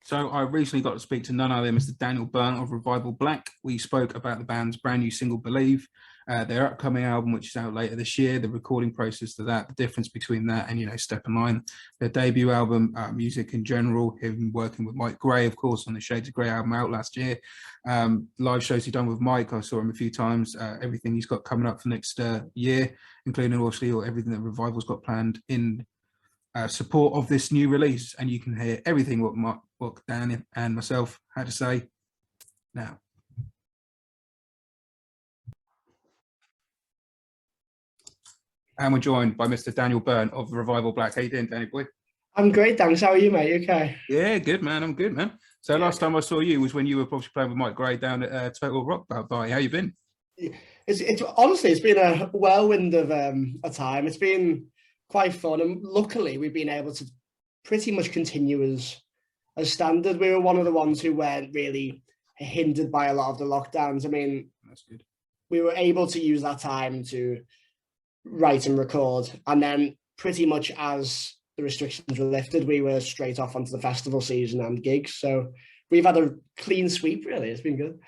So I recently got to speak to none other than Mr. Daniel Byrne of Revival Black. We spoke about the band's brand new single, Believe, their upcoming album, which is out later this year, the recording process to that, the difference between that and, Step in Line, their debut album, music in general, him working with Myke Gray, of course, on the Shades of Grey album out last year. Live shows he's done with Myke, I saw him a few times, everything he's got coming up for next year, including obviously everything that Revival's got planned in support of this new release, and you can hear everything what Dan and myself had to say now. And we're joined by Mr. Daniel Byrne of Revival Black. How you doing, Danny boy? I'm great, thanks. How are you, mate? Okay. Yeah, good, man. I'm good, man. So last time I saw you was when you were probably playing with Myke Gray down at Total Rock Party. How you been? It's honestly, it's been a whirlwind of a time. It's been quite fun, and luckily we've been able to pretty much continue as standard. We were one of the ones who weren't really hindered by a lot of the lockdowns. I mean, that's good. We were able to use that time to write and record, and then pretty much as the restrictions were lifted, we were straight off onto the festival season and gigs. So we've had a clean sweep, really. It's been good.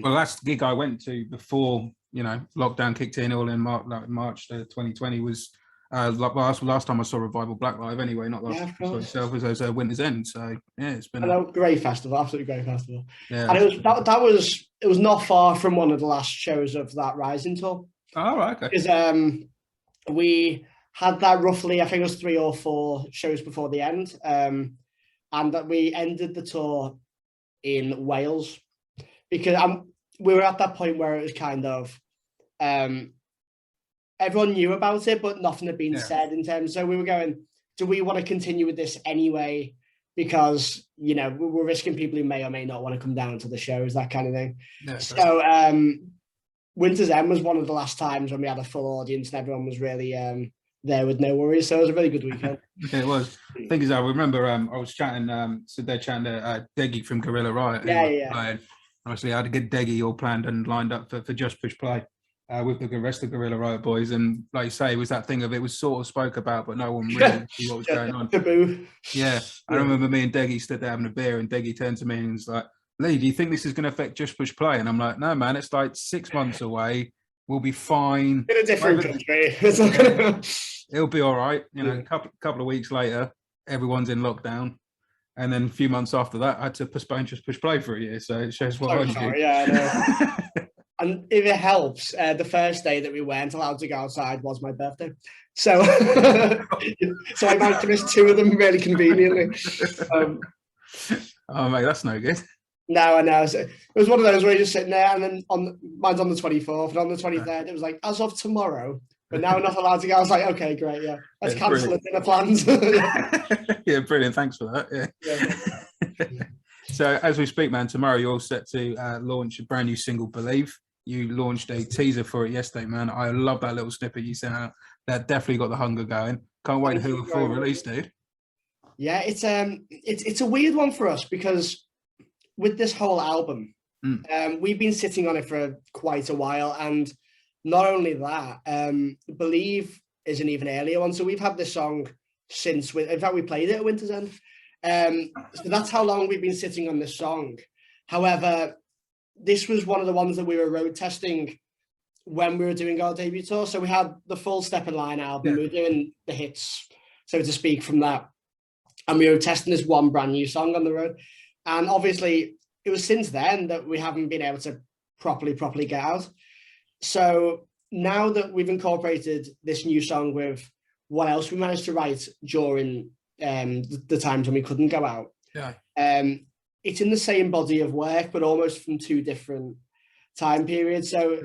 Well, that's the gig I went to before, lockdown kicked in all in March 2020 was last time I saw Revival Black live anyway, not last time I saw itself, was Winter's End. So yeah, it's been a great festival, absolutely great festival. Yeah, and it was not far from one of the last shows of that Rising tour. Oh, right, okay. Because we had that roughly, I think it was 3 or 4 shows before the end, and that we ended the tour in Wales because we were at that point where it was kind of everyone knew about it, but nothing had been said in terms. So we were going, do we want to continue with this anyway? Because, we're risking people who may or may not want to come down to the shows, that kind of thing. Yeah, so Winter's End was one of the last times when we had a full audience and everyone was really there with no worries. So it was a really good weekend. Yeah, it was. The thing is, I remember I was chatting, they're chatting to Deggy from Gorilla Riot. Yeah. Obviously, I had to get Deggy all planned and lined up for Just Push Play. With the rest of the Gorilla Riot boys, and like you say, it was that thing of it was sort of spoke about, but no one really knew what was going on. Taboo. Yeah, I remember me and Deggy stood there having a beer, and Deggy turned to me and was like, "Lee, do you think this is going to affect Just Push Play?" And I'm like, "No, man, it's like 6 months away. We'll be fine in a different country. It'll be all right." A couple of weeks later, everyone's in lockdown. And then a few months after that, I had to postpone Just Push Play for a year. So it shows what I do. Yeah, I know. And if it helps, the first day that we weren't allowed to go outside was my birthday. So so I managed to miss 2 of them really conveniently. Oh, mate, that's no good. No, I know. So it was one of those where you're just sitting there, and then mine's on the 24th, and on the 23rd, it was like, as of tomorrow, but now we're not allowed to go. I was like, okay, great, yeah. Let's cancel the dinner plans. Yeah, brilliant. Thanks for that. Yeah. So as we speak, man, tomorrow you're all set to launch a brand new single, Believe. You launched a teaser for it yesterday, man. I love that little snippet you sent out. That definitely got the hunger going. Can't wait to hear the full release, dude. Yeah, it's a weird one for us because with this whole album, we've been sitting on it for quite a while, and not only that, Believe is an even earlier one. So we've had this song since, in fact, we played it at Winter's End. So that's how long we've been sitting on this song. However, this was one of the ones that we were road testing when we were doing our debut tour. So we had the full Step in Line album. We were doing the hits, so to speak, from that. And we were testing this one brand new song on the road. And obviously, it was since then that we haven't been able to properly get out. So now that we've incorporated this new song with what else we managed to write during the times when we couldn't go out. Yeah. It's in the same body of work, but almost from 2 different time periods. So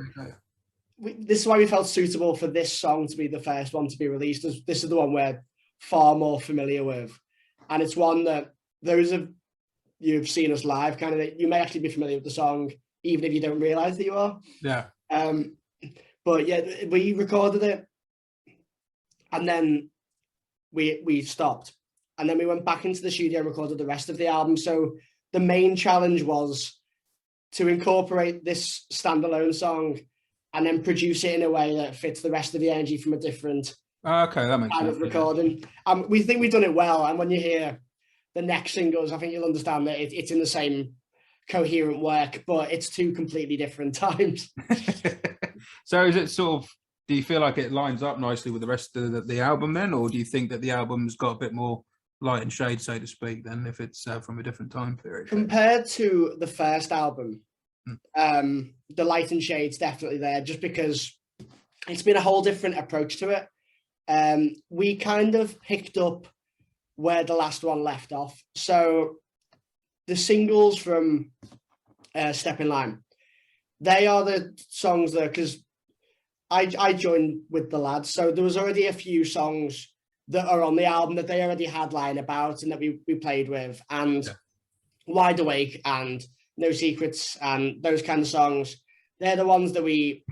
this is why we felt suitable for this song to be the first one to be released. This is the one we're far more familiar with. And it's one that those of you who've seen us live, kind of, you may actually be familiar with the song, even if you don't realize that you are. Yeah. But yeah, we recorded it and then we stopped. And then we went back into the studio and recorded the rest of the album. So the main challenge was to incorporate this standalone song and then produce it in a way that fits the rest of the energy from a different that makes kind of recording. We think we've done it well. And when you hear the next singles, I think you'll understand that it's in the same coherent work, but it's two completely different times. So is it sort of, do you feel like it lines up nicely with the rest of the album then, or do you think that the album's got a bit more light and shade, so to speak, than if it's from a different time period? Compared to the first album, the light and shade's definitely there, just because it's been a whole different approach to it. We kind of picked up where the last one left off. So the singles from Step in Line, they are the songs that, because I joined with the lads, so there was already a few songs that are on the album that they already had lying about and that we played with, and Wide Awake and No Secrets and those kind of songs. They're the ones that we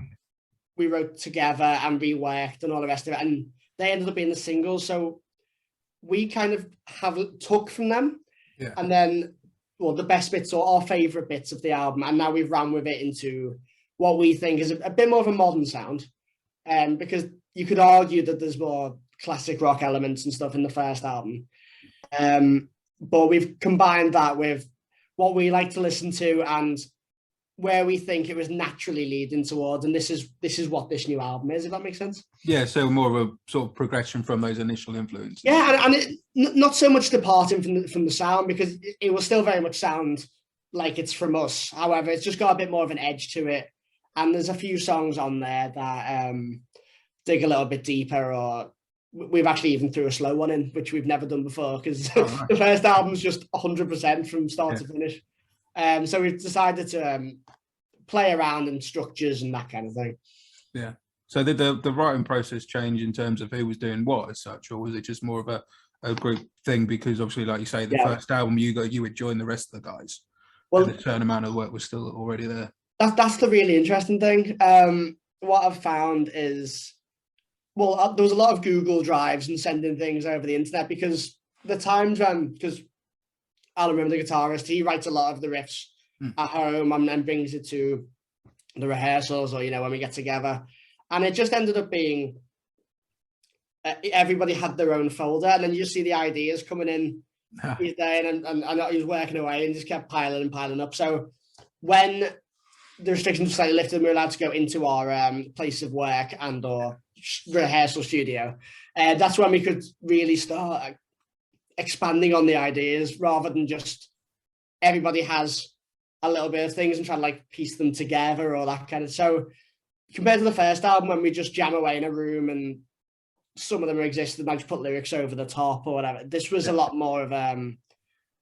wrote together and reworked and all the rest of it, and they ended up being the singles. So we kind of took from them, and then, well, the best bits or our favorite bits of the album, and now we've ran with it into what we think is a bit more of a modern sound, because you could argue that there's more classic rock elements and stuff in the first album, but we've combined that with what we like to listen to and where we think it was naturally leading towards, and this is what this new album is, if that makes sense. Yeah, so more of a sort of progression from those initial influences. Yeah, and it, not so much departing from the sound, because it will still very much sound like it's from us. However, it's just got a bit more of an edge to it, and there's a few songs on there that dig a little bit deeper, or we've actually even threw a slow one in, which we've never done before, because the first album's just 100% from start to finish. So we've decided to play around in structures and that kind of thing. Yeah. So did the writing process change in terms of who was doing what as such, or was it just more of a group thing? Because obviously, like you say, the first album you would join the rest of the guys. Well, and a certain amount of work was still already there. That's the really interesting thing. What I've found is, well, there was a lot of Google Drives and sending things over the internet, because the times when, because Alan, remember the guitarist, he writes a lot of the riffs at home and then brings it to the rehearsals, or, when we get together. And it just ended up being, everybody had their own folder, and then you just see the ideas coming in each day, and he was working away and just kept piling up. So when the restrictions were slightly lifted, we were allowed to go into our place of work and or rehearsal studio. That's when we could really start expanding on the ideas, rather than just everybody has a little bit of things and try to like piece them together or that kind of. So compared to the first album, when we just jam away in a room and some of them existed, I just put lyrics over the top or whatever, this was a lot more of a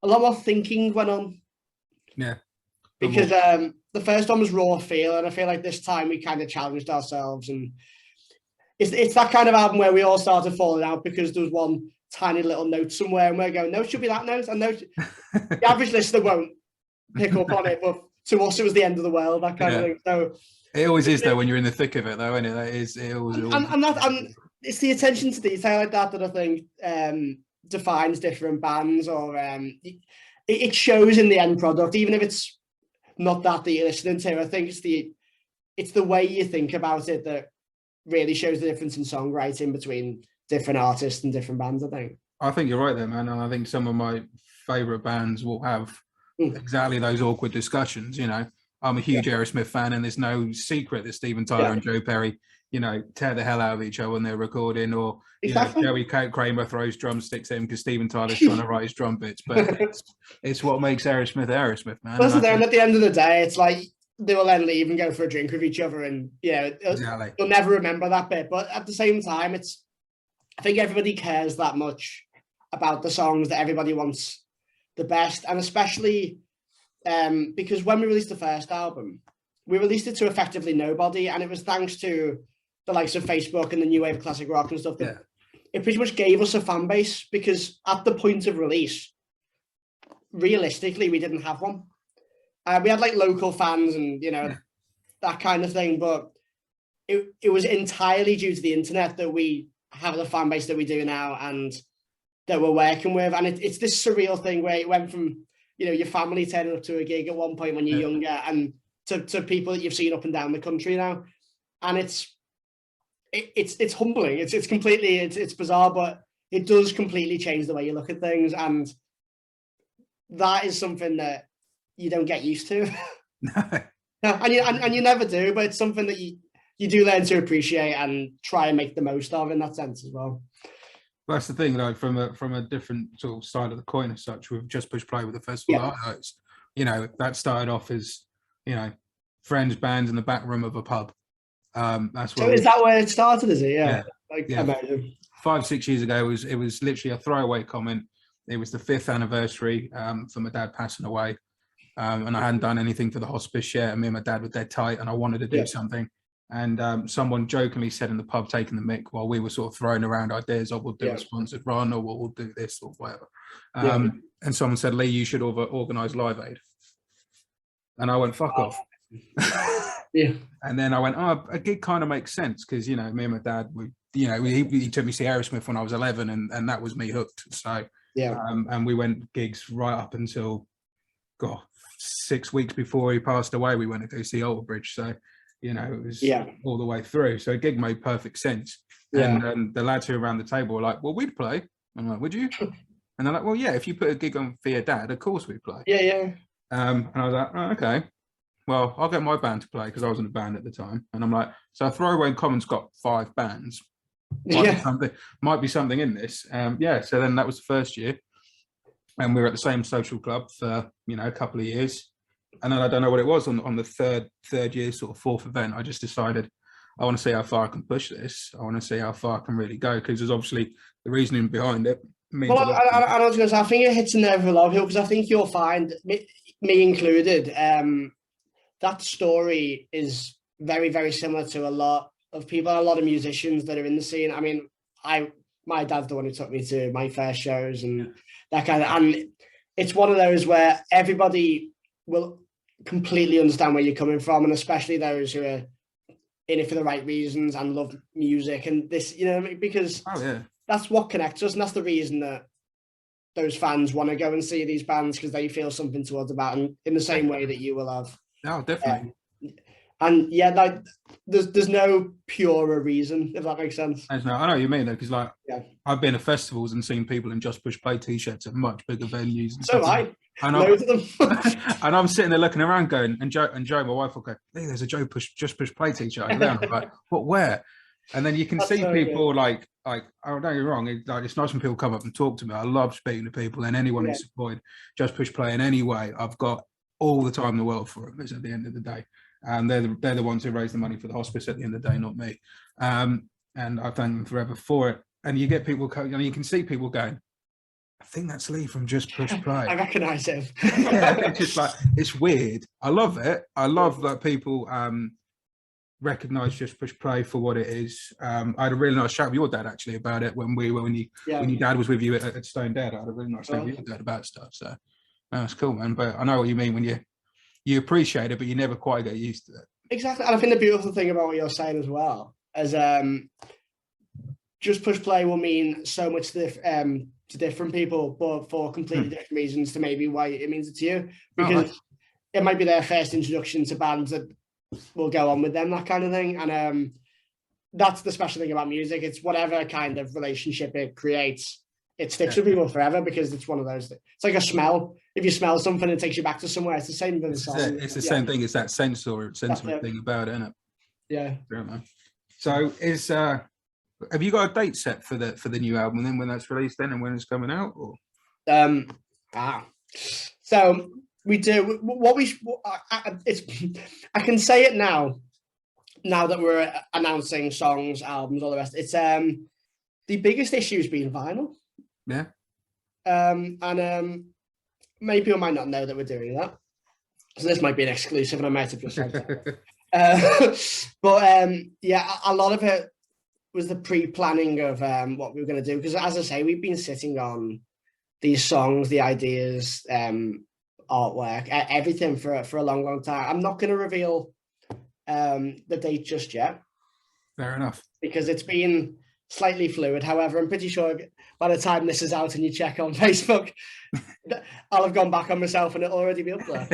lot more thinking went on. Yeah. Because the first one was raw feel, and I feel like this time we kind of challenged ourselves, and it's that kind of album where we all started falling out because there was one tiny little note somewhere, and we're going, no, it should be that note, and no, the average listener won't pick up on it, but to us it was the end of the world, that kind of thing. So it always is though when you're in the thick of it, though, isn't it? That is, it always. And it's the attention to detail like that I think defines different bands, or it shows in the end product, even if it's not that you're listening to. I think it's the way you think about it that really shows the difference in songwriting between different artists and different bands, I think you're right there, man. And I think some of my favorite bands will have exactly those awkward discussions. I'm a huge Aerosmith fan, and there's no secret that Steven Tyler and Joe Perry, tear the hell out of each other when they're recording, or Joey Kramer throws drumsticks in because Steven Tyler's trying to write his drum bits. But it's what makes Aerosmith, man. Plus, then at the end of the day, it's like they will then leave and go for a drink with each other, and you'll never remember that bit. But at the same time, I think everybody cares that much about the songs that everybody wants the best, and especially because when we released the first album, we released it to effectively nobody, and it was thanks to the likes of Facebook and the new wave of classic rock and stuff that it pretty much gave us a fan base, because at the point of release, realistically, we didn't have one. We had like local fans and that kind of thing, but it was entirely due to the internet that we have the fan base that we do now and that we're working with. And it's this surreal thing where it went from your family turning up to a gig at one point when you're younger, and to people that you've seen up and down the country now, and it's humbling. It's completely it's bizarre, but it does completely change the way you look at things. And that is something that you don't get used to. No. and you never do, but it's something that you do learn to appreciate and try and make the most of in that sense as well. That's the thing, like from a different sort of side of the coin as such, with Just Push Play with the festival highlights. That started off as, friends, bands in the back room of a pub. That's where. So is that where it started? Is it? Yeah. Amazing. 5-6 years ago, it was literally a throwaway comment. It was the 5th anniversary for my dad passing away. And I hadn't done anything for the hospice yet. And me and my dad were dead tight, and I wanted to do something. And someone jokingly said in the pub, taking the mic, while we were sort of throwing around ideas of, we'll do a sponsored run, or we'll do this or whatever. And someone said, Lee, you should organise Live Aid. And I went, fuck off. And then I went, a gig kind of makes sense, because, me and my dad, he took me to see Aerosmith when I was 11, and that was me hooked. So, and we went gigs right up until, 6 weeks before he passed away. We went to go see Alter Bridge. So, it was all the way through. So a gig made perfect sense. And the lads who were around the table were like, well, we'd play. I'm like, would you? And they're like, well, yeah, if you put a gig on for your dad, of course we'd play. And I was like, oh, okay. Well, I'll get my band to play, because I was in a band at the time. And I'm like, so Throwaway Common's got 5 bands. Might be something in this. So then that was the first year. And we were at the same social club for, a couple of years. And then I don't know what it was on the third year, sort of 4th event, I just decided I want to see how far I can push this. I want to see how far I can really go, because there's obviously the reasoning behind it. Well, I was going to say, I think it hits a nerve with a lot of people, because I think you'll find, me included, that story is very, very similar to a lot of people, a lot of musicians that are in the scene. I mean, my dad's the one who took me to my first shows and that kind of, and it's one of those where everybody will completely understand where you're coming from, and especially those who are in it for the right reasons and love music and this, because that's what connects us, and that's the reason that those fans want to go and see these bands, because they feel something towards about them in the same way that you will have. Oh, definitely. And there's no purer reason, if that makes sense. I know what you mean, though, because I've been to festivals and seen people in Just Push Play t-shirts at much bigger venues. And so stuff. Loads of them. And I'm sitting there looking around going, and Joe, my wife will go, hey, there's a Just Push Play t-shirt over there. And I'm like, what, where? And then you can see so people good. like, oh, don't get me wrong, it's nice when people come up and talk to me. I love speaking to people, and anyone who's supported Just Push Play in any way, I've got all the time in the world for them. It's at the end of the day. And they're the ones who raise the money for the hospice at the end of the day, not me. And I thank them forever for it. And you get people, you can see people going, I think that's Lee from Just Push Play. I recognise him. It's just like, it's weird. I love it. I love that people recognise Just Push Play for what it is. I had a really nice chat with your dad actually about it when your dad was with you at Stone Dead. I had a really nice chat with your dad about stuff. So that's cool, man. But I know what you mean when you appreciate it, but you never quite get used to it. Exactly. And I think the beautiful thing about what you're saying as well is Just Push Play will mean so much to different people, but for completely different reasons to maybe why it means it to you. Because it might be their first introduction to bands that will go on with them, that kind of thing. And that's the special thing about music. It's whatever kind of relationship it creates, it sticks with people forever, because it's one of those. It's like a smell. If you smell something, it takes you back to somewhere. It's the same with a song. It's the same thing. It's that sensory thing about it, isn't it? Yeah. So have you got a date set for the new album, and then when that's released, then, and when it's coming out? Or so we do what I can say it now that we're announcing songs, albums, all the rest. It's the biggest issue has been vinyl. Yeah. And maybe people might not know that we're doing that, so this might be an exclusive, and I might have just said that. But a lot of it was the pre-planning of what we were going to do, because as I say, we've been sitting on these songs, the ideas, artwork, everything for a long time. I'm not going to reveal the date just yet. Fair enough. Because it's been slightly fluid. However, I'm pretty sure by the time this is out and you check on Facebook, I'll have gone back on myself and it'll already be up there.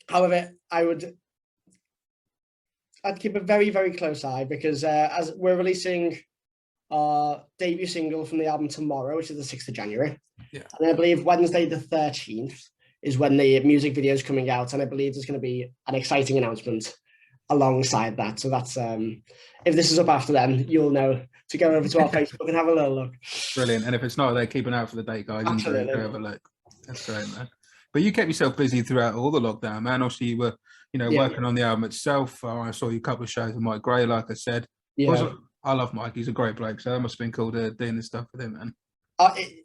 However, I'd keep a very, very close eye, because as we're releasing our debut single from the album Tomorrow, which is the 6th of January. Yeah. And I believe Wednesday the 13th is when the music video is coming out. And I believe there's going to be an exciting announcement alongside that. So that's, if this is up after then, you'll know to go over to our Facebook and have a little look. Brilliant. And if it's not, they're keeping out for the date, guys. Absolutely. And go have a look. That's great, man. But you kept yourself busy throughout all the lockdown, man. Obviously, you were, working on the album itself. I saw you a couple of shows with Myke Gray, like I said. Yeah. I love Myke. He's a great bloke. So that must have been cool doing this stuff with him, man.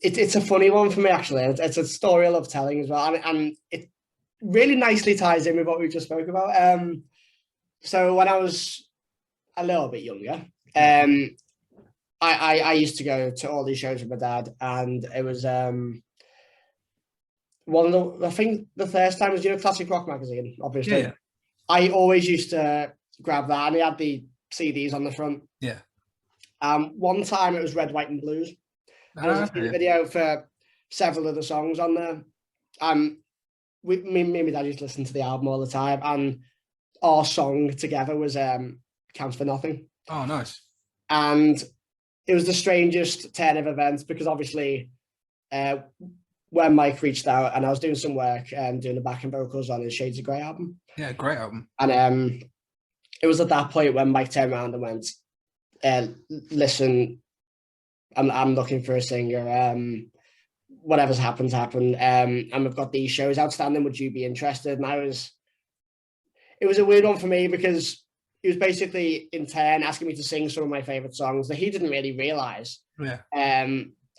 It's a funny one for me, actually. It's a story I love telling as well. And it really nicely ties in with what we just spoke about. So when I was a little bit younger, I used to go to all these shows with my dad, and it was one of the, I think the first time was, Classic Rock magazine, obviously. Yeah. I always used to grab that, and they had the CDs on the front. Yeah. One time it was Red, White and Blues. And there was a video for several of the songs on there. Me and my dad used to listen to the album all the time, and our song together was Counts for Nothing. Oh, nice. And it was the strangest turn of events, because obviously when Myke reached out, and I was doing some work doing the backing vocals on his Shades of Grey album. Yeah, great album. And it was at that point when Myke turned around and went, listen, I'm looking for a singer. Whatever's happened. And we've got these shows outstanding. Would you be interested? And it was a weird one for me, because he was basically in turn asking me to sing some of my favorite songs that he didn't really realize. Yeah.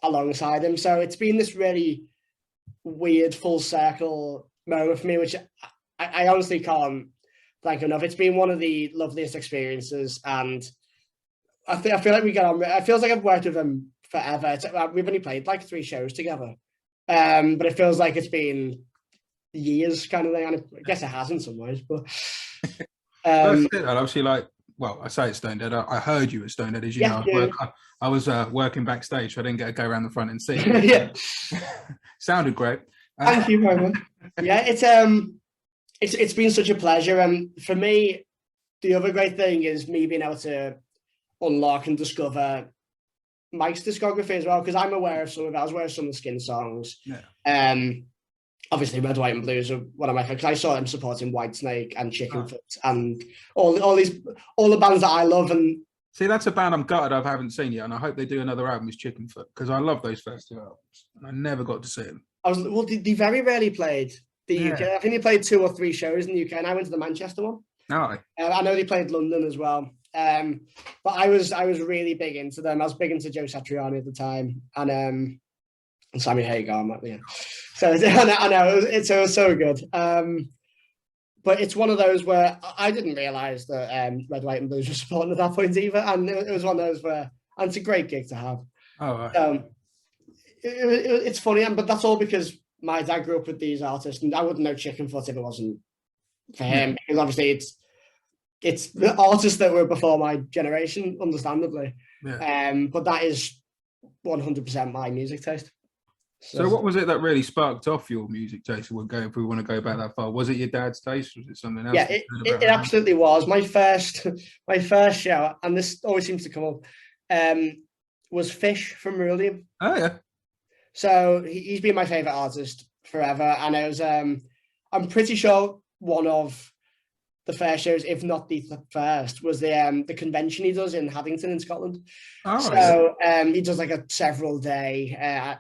Alongside him. So it's been this really weird full circle moment for me, which I honestly can't thank enough. It's been one of the loveliest experiences, and I feel like we get on. It feels like I've worked with him forever. We've only played like 3 shows together, but it feels like it's been years kind of thing. And I guess it has in some ways, but that's it. And obviously, I say it's Stone Dead. I heard you at Stone Dead, as you know. Yeah. I was working backstage, so I didn't get to go around the front and see. Yeah, sounded great. Thank you very much. Yeah, it's been such a pleasure, and for me, the other great thing is me being able to unlock and discover Myke's discography as well, because I'm aware of some of it. I was aware of some of the Skin songs. Yeah. Obviously, Red, White and Blues are one of my favorites. I saw them supporting Whitesnake and Chickenfoot and all the bands that I love. And see, that's a band I'm gutted I haven't seen yet, and I hope they do another album with Chickenfoot, because I love those first 2 albums. And I never got to see them. They very rarely played the UK. I think they played 2 or 3 shows in the UK, and I went to the Manchester one. Oh. I know they played London as well. But I was really big into them. I was big into Joe Satriani at the time, and Sammy Hagar. Yeah. So I know it was so good. But it's one of those where I didn't realise that Red, White and Blues were supporting at that point either, and it was one of those where, and it's a great gig to have. Oh. Right. It's funny, but that's all because my dad grew up with these artists, and I wouldn't know Chickenfoot if it wasn't for him, because obviously it's the artists that were before my generation, understandably. Yeah. But that is 100% my music taste. So what was it that really sparked off your music taste? If we want to go back that far, was it your dad's taste? Was it something else? Yeah, it absolutely was. My first show, and this always seems to come up, was Fish from Meridian. Oh yeah. So he's been my favourite artist forever, and it was I'm pretty sure one of the first shows, if not the first, was the convention he does in Haddington in Scotland. Oh, so he does like a several day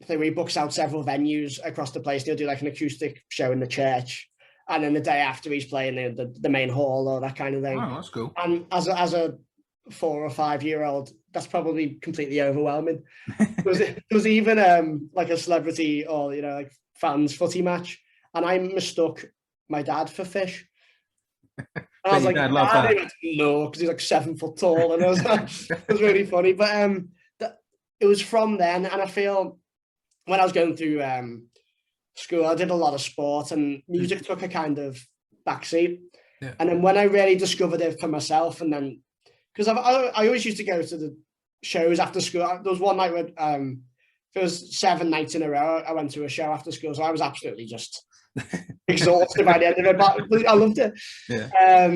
thing where he books out several venues across the place. He'll do like an acoustic show in the church, and then the day after he's playing the main hall or that kind of thing. Oh, that's cool. And as a 4 or 5 year old, that's probably completely overwhelming. There was even like a celebrity or like fans footy match, and I mistook my dad for Fish. And I was like, no, because he's like 7 foot tall, and it was really funny. But it was from then, and I feel when I was going through school, I did a lot of sport, and music took a kind of backseat. Yeah. And then when I really discovered it for myself, and then because I always used to go to the shows after school. There was one night where it was 7 nights in a row, I went to a show after school, so I was absolutely just exhausted by the end of it, but I loved it. Yeah.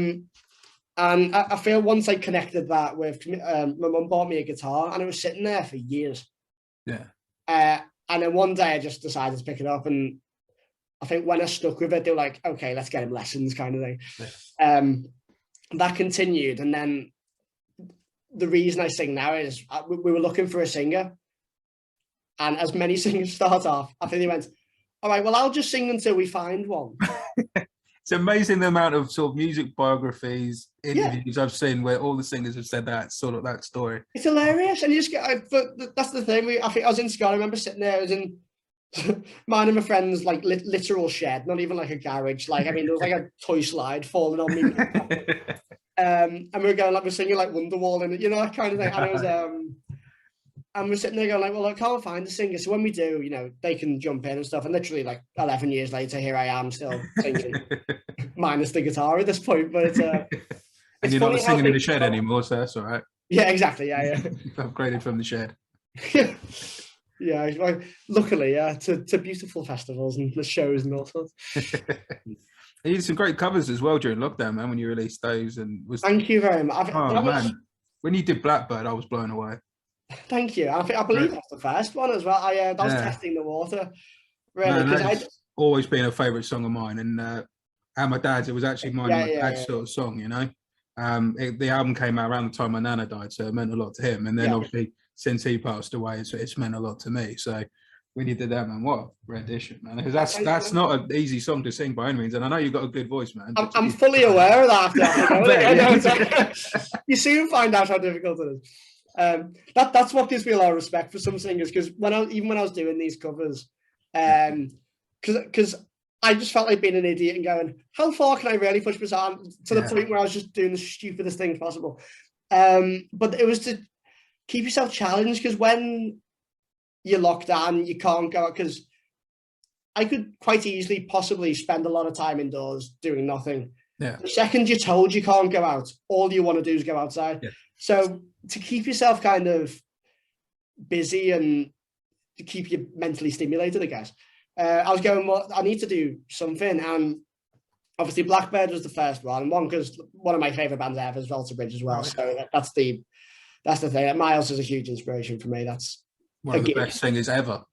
And I feel once I connected that with, my mum bought me a guitar and it was sitting there for years. Yeah. And then one day I just decided to pick it up, and I think when I stuck with it, they were like, okay, let's get him lessons kind of thing. Yeah. That continued. And then the reason I sing now is we were looking for a singer. And as many singers start off, I think they went, all right, well, I'll just sing until we find one. It's amazing the amount of sort of music biographies, interviews I've seen where all the singers have said that sort of that story. It's hilarious. And you just get, but that's the thing. I think I was in Scotland. I remember sitting there, I was in mine and my friend's like literal shed, not even like a garage. Like, I mean, there was like a toy slide falling on me. And we were going like, we're singing like Wonderwall and, you know, that kind of thing. And it was, and we're sitting there going like, well, I can't find a singer. So when we do, you know, they can jump in and stuff. And literally like 11 years later, here I am still singing, minus the guitar at this point. But it's and you're not singing in the shed anymore, so that's all right. Yeah, exactly. Yeah. You've upgraded from the shed. Yeah, well, luckily, yeah, to beautiful festivals and the shows and all sorts. You did some great covers as well during lockdown, man, when you released those. And Thank you very much. Man, when you did Blackbird, I was blown away. Thank you. I believe that's the first one as well. That was testing the water, really. That's always been a favourite song of mine, and my dad's. It was actually my dad's sort of song, you know. The album came out around the time my nana died, so it meant a lot to him. And then obviously since he passed away, it's meant a lot to me. So when you did that, man, what a rendition, man! Because that's not an easy song to sing by any means, and I know you've got a good voice, man. I'm fully aware of that. You soon find out how difficult it is. That's what gives me a lot of respect for some singers, because even when I was doing these covers, because I just felt like being an idiot and going, how far can I really push myself to the point where I was just doing the stupidest things possible. But it was to keep yourself challenged, because when you're locked down, you can't go out, because I could quite easily possibly spend a lot of time indoors doing nothing. Yeah. The second you're told you can't go out, all you want to do is go outside. Yeah. So to keep yourself kind of busy and to keep you mentally stimulated, I guess, I was going, well, I need to do something. And obviously Blackbird was the first one because one of my favorite bands ever is Volta Bridge as well. Oh, yeah. So that's the thing. Miles is a huge inspiration for me. That's one of the best singers ever.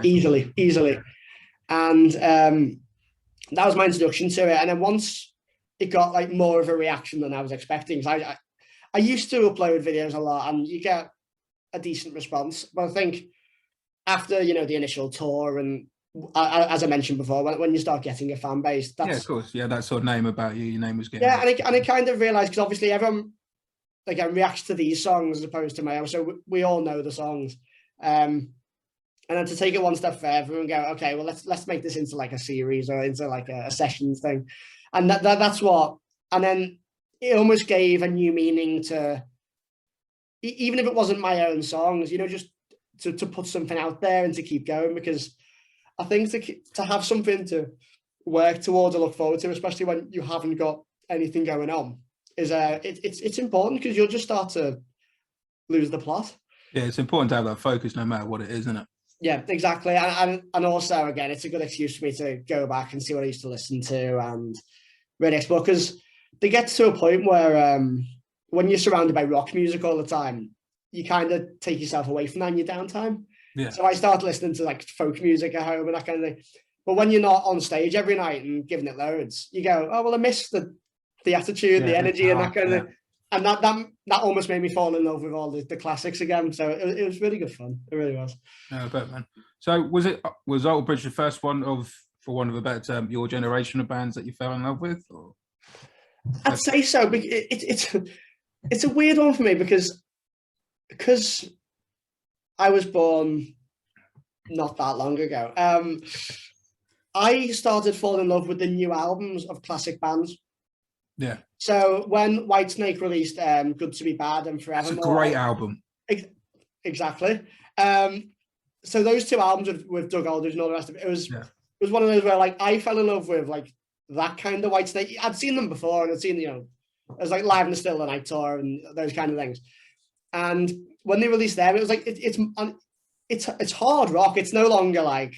Easily. Yeah. And that was my introduction to it. And then once it got like more of a reaction than I was expecting, I used to upload videos a lot and you get a decent response. But I think after, you know, the initial tour and as I mentioned before, when you start getting a fan base, that's... Yeah, of course. Yeah, that sort of name about you, your name was getting... Yeah, and I kind of realised, because obviously everyone reacts to these songs as opposed to my own, so we all know the songs. And then to take it one step further and go, okay, well, let's make this into like a series or into like a sessions thing. And that's what... And then it almost gave a new meaning to... Even if it wasn't my own songs, you know, just to put something out there and to keep going, because I think to have something to work towards or look forward to, especially when you haven't got anything going on, is it's important, because you'll just start to lose the plot. Yeah, it's important to have that focus no matter what it is, isn't it? Yeah, exactly. And also, again, it's a good excuse for me to go back and see what I used to listen to and really explore, because they get to a point where when you're surrounded by rock music all the time, you kind of take yourself away from that in your downtime. Yeah. So I started listening to like folk music at home and that kind of thing. But when you're not on stage every night and giving it loads, you go, oh, well, I miss the attitude, the energy and that kind of thing. And that almost made me fall in love with all the classics again. So it was really good fun. It really was. Yeah, I bet, man. So was Alter Bridge the first one for want of a better term, your generation of bands that you fell in love with? Or? I'd say so. But it's a weird one for me because I was born not that long ago. I started falling in love with the new albums of classic bands. Yeah. So when Whitesnake released Good to Be Bad and Forevermore. It's a great album. Exactly. So those two albums with Doug Aldridge and all the rest of it, it was one of those where like I fell in love with like that kind of Whitesnake. I'd seen them before and I'd seen, you know, it was like Live in the Still the Night tour and those kind of things. And when they released them, it was like it's hard rock. It's no longer like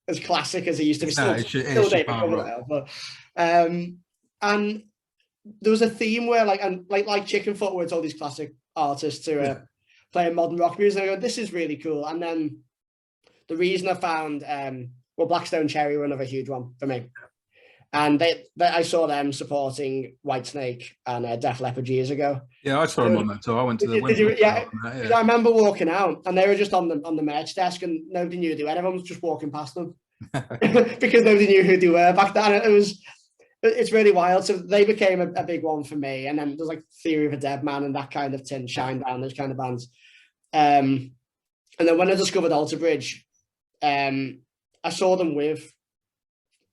as classic as it used to be. Still David Coverdale, but and there was a theme where like Chicken Foot, where it's all these classic artists who are playing modern rock music. I go, this is really cool. And then the reason I found Blackstone Cherry were another huge one for me. And I saw them supporting Whitesnake and Def Leppard years ago. Yeah, I saw them on that tour. I went to the I remember walking out, and they were just on the merch desk, and nobody knew who they were. Everyone was just walking past them because nobody knew who they were back then. It's really wild. So they became a big one for me. And then there's like Theory of a Dead Man and that kind of thing, Shinedown, those kind of bands. And then when I discovered Alter Bridge, I saw them with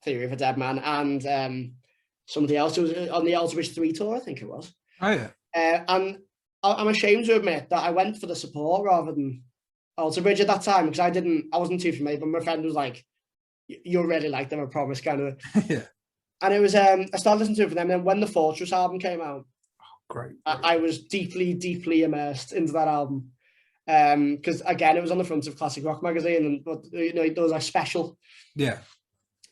Theory of a Dead Man and somebody else who was on the Alter Bridge 3 tour, I think it was. Oh, yeah. And I'm ashamed to admit that I went for the support rather than Alter Bridge at that time, because I wasn't too familiar, but my friend was like, you'll really like them, I promise, kind of. Yeah. And it was, I started listening to it for them. And then when the Fortress album came out, great. I was deeply, deeply immersed into that album. Because again, it was on the front of Classic Rock magazine, and there was a special. Yeah.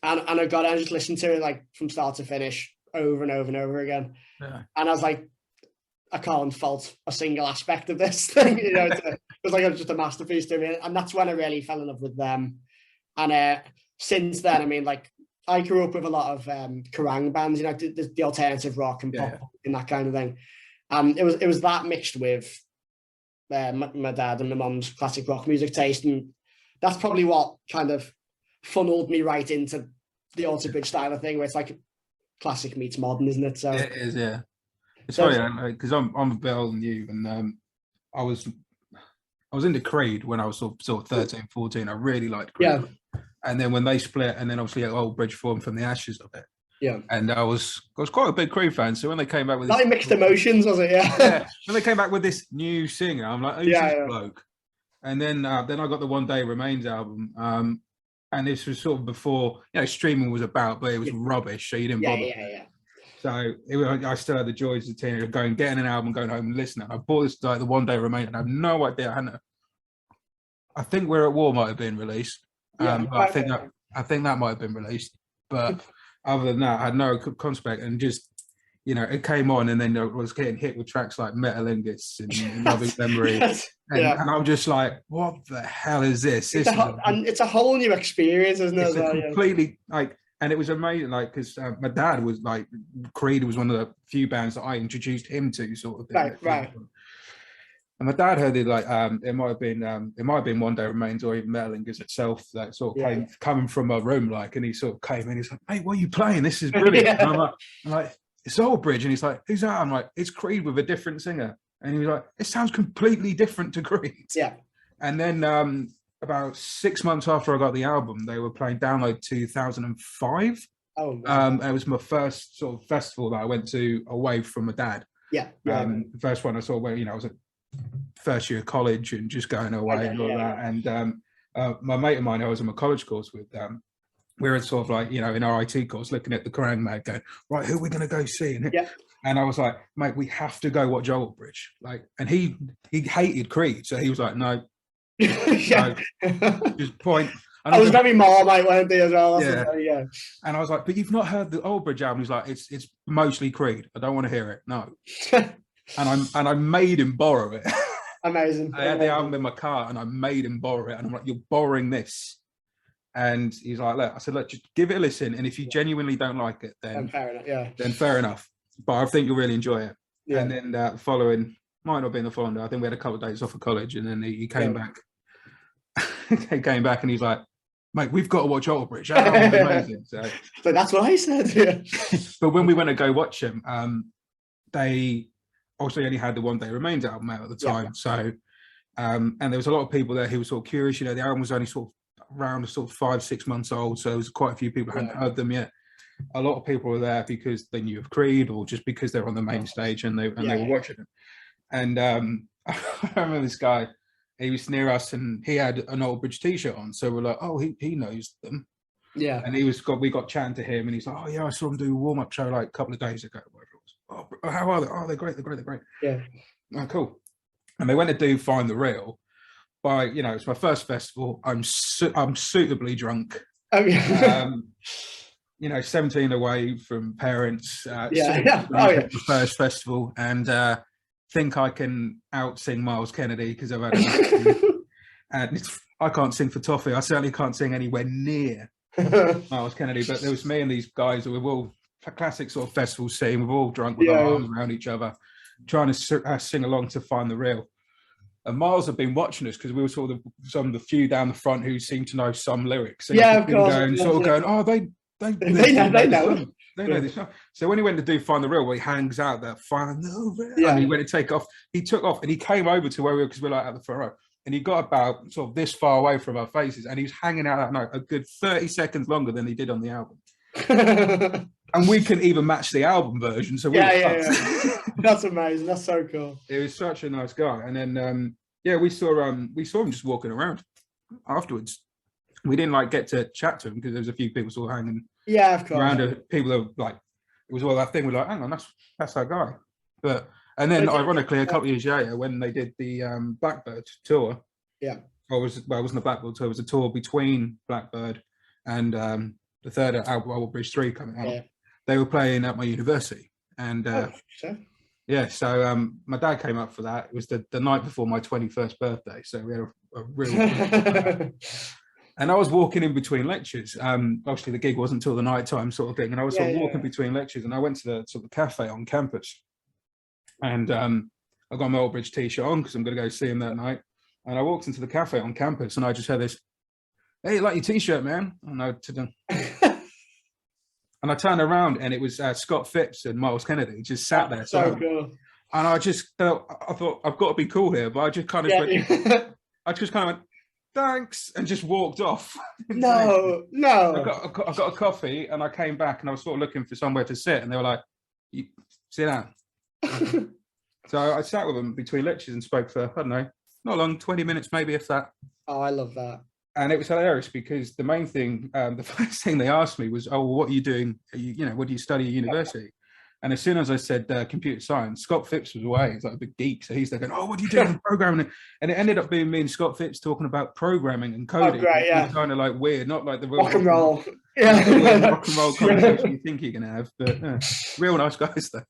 And I got it and just listened to it like from start to finish over and over and over again. Yeah. And I was like, I can't fault a single aspect of this thing. It was like just a masterpiece to me. And that's when I really fell in love with them. And since then, I mean, like, I grew up with a lot of Kerrang bands, the alternative rock and pop and that kind of thing. And it was that mixed with my dad and my mum's classic rock music taste. And that's probably what kind of funneled me right into the Alter Bridge style of thing, where it's like classic meets modern, isn't it? So yeah, it is, yeah. It's funny because I'm a bit older than you, and I was into Creed when I was sort of 13, 14. I really liked Creed. Yeah. And then when they split, and then obviously Old Bridge formed from the ashes of it. Yeah. And I was quite a big Creed fan. So when they came back with this, mixed emotions, was it? Yeah. Yeah. When they came back with this new singer, I'm like, who's this bloke? And then I got the One Day Remains album. And this was sort of before, streaming was about, but it was rubbish. So you didn't bother. Yeah. So I still had the joys of teenager going, getting an album, going home and listening. I bought this, like, the One Day Remains, and I have no idea. I think We're at War might have been released. But I think that might have been released. But other than that, I had no conspect, and just, it came on, and then I was getting hit with tracks like Metal Ingots and Loving Memory. And I'm just like, what the hell is this? And it's a whole new experience, isn't it? It's completely and it was amazing, because my dad was like, Creed was one of the few bands that I introduced him to, sort of thing. Right. And my dad heard it, like, it might have been One Day Remains or even Metal Ingots itself, that sort of coming from a room, and he sort of came in, he's like, mate, what are you playing? This is brilliant. And I'm like, it's Old Bridge. And he's like, who's that? I'm like, it's Creed with a different singer. And he was like, it sounds completely different to Creed. Yeah. And then about 6 months after I got the album, they were playing Download 2005. Oh, wow. It was my first sort of festival that I went to away from my dad. Yeah. The first one I saw when, I was at first year of college and just going away and all that. And my mate of mine, I was in my college course with, we were sort of like, in our IT course, looking at the Kerrang mag, going, right, who are we going to go see? And I was like, mate, we have to go watch Old Bridge. And he hated Creed, so he was like, no. No, just point. And I was very Marmite, weren't they, as well? Yeah. And I was like, but you've not heard the Old Bridge album? He's like, it's mostly Creed. I don't want to hear it. No. and I made him borrow it. Amazing. I had the album in my car, and I made him borrow it. And I'm like, you're borrowing this. And he's like, look, I said, look, just give it a listen. And if you genuinely don't like it, then fair enough. Yeah. Then fair enough. But I think you'll really enjoy it. Yeah. And then the following, might not be the following day, I think we had a couple of days off of college, and then he came back. He came back and he's like, mate, we've got to watch Old Bridge. That was amazing. So that's what I said. Yeah. But when we went to go watch him, they also only had the One Day Remains album out at the time. Yeah. So, and there was a lot of people there who were sort of curious. The album was only sort of around sort of 5-6 months old, so there was quite a few people who hadn't heard them yet. A lot of people were there because they knew of Creed, or just because they're on the main stage and they were watching them. And I remember this guy, he was near us and he had an Old Bridge t-shirt on, so we're like, oh, he knows them. Yeah. And we got chatting to him, and he's like, oh yeah, I saw him do a warm-up show like a couple of days ago, whatever it was. Oh, how are they? Oh, they're great. Yeah. Oh, cool. And they went to do Find the Real. It's my first festival. I'm suitably drunk. Oh, yeah. you know, 17 away from parents, the first festival, and think I can out sing Miles Kennedy because I've had enough. And I can't sing for Toffee. I certainly can't sing anywhere near Miles Kennedy. But there was me and these guys who were all classic sort of festival scene. We're all drunk with our arms around each other, trying to sing along to Find the Real. And Miles had been watching us because we were sort of some of the few down the front who seemed to know some lyrics. So of course. Going, oh, they know this song. So when he went to do Find the Real, he hangs out that Find the Real, and he went to take off. He took off and he came over to where we were, because we're like at the front row. And he got about sort of this far away from our faces, and he was hanging out that night a good 30 seconds longer than he did on the album. And we couldn't even match the album version. So that's amazing. That's so cool. It was such a nice guy. And then we saw him just walking around afterwards. We didn't like get to chat to him because there was a few people sort of hanging around. People that like, it was all that thing. We're like, hang on, that's that guy. And then, ironically, a couple of years later, when they did the Blackbird tour, it wasn't the Blackbird tour, it was a tour between Blackbird and the third album, Old Bridge 3, coming out. They were playing at my university, and so my dad came up for that. It was the night before my 21st birthday, so we had a real. And I was walking in between lectures. Obviously, the gig wasn't until the night time, sort of thing, and I was sort of walking between lectures, and I went to the sort of cafe on campus. And I got my Old Bridge t-shirt on because I'm going to go see him that night. And I walked into the cafe on campus, and I just had this, "Hey, you like your t-shirt, man?" And I turned around, and it was Scott Phipps and Miles Kennedy just sat there. So cool. And I thought I've got to be cool here, but I just kind of went, "Thanks," and just walked off. No. I got a coffee, and I came back, and I was sort of looking for somewhere to sit, and they were like, "Sit down." So I sat with them between lectures and spoke for, I don't know, not long, 20 minutes maybe, if that. Oh, I love that. And it was hilarious because the main thing, the first thing they asked me was, "Oh, well, what are you doing? What do you study at university?" And as soon as I said computer science, Scott Phipps was away. He's like a big geek. So he's there going, "Oh, what do you do in programming?" And it ended up being me and Scott Phipps talking about programming and coding. Oh, great, It's kind of like weird, not like the real rock and roll. Rock and roll conversation you think you're going to have, but real nice guys though.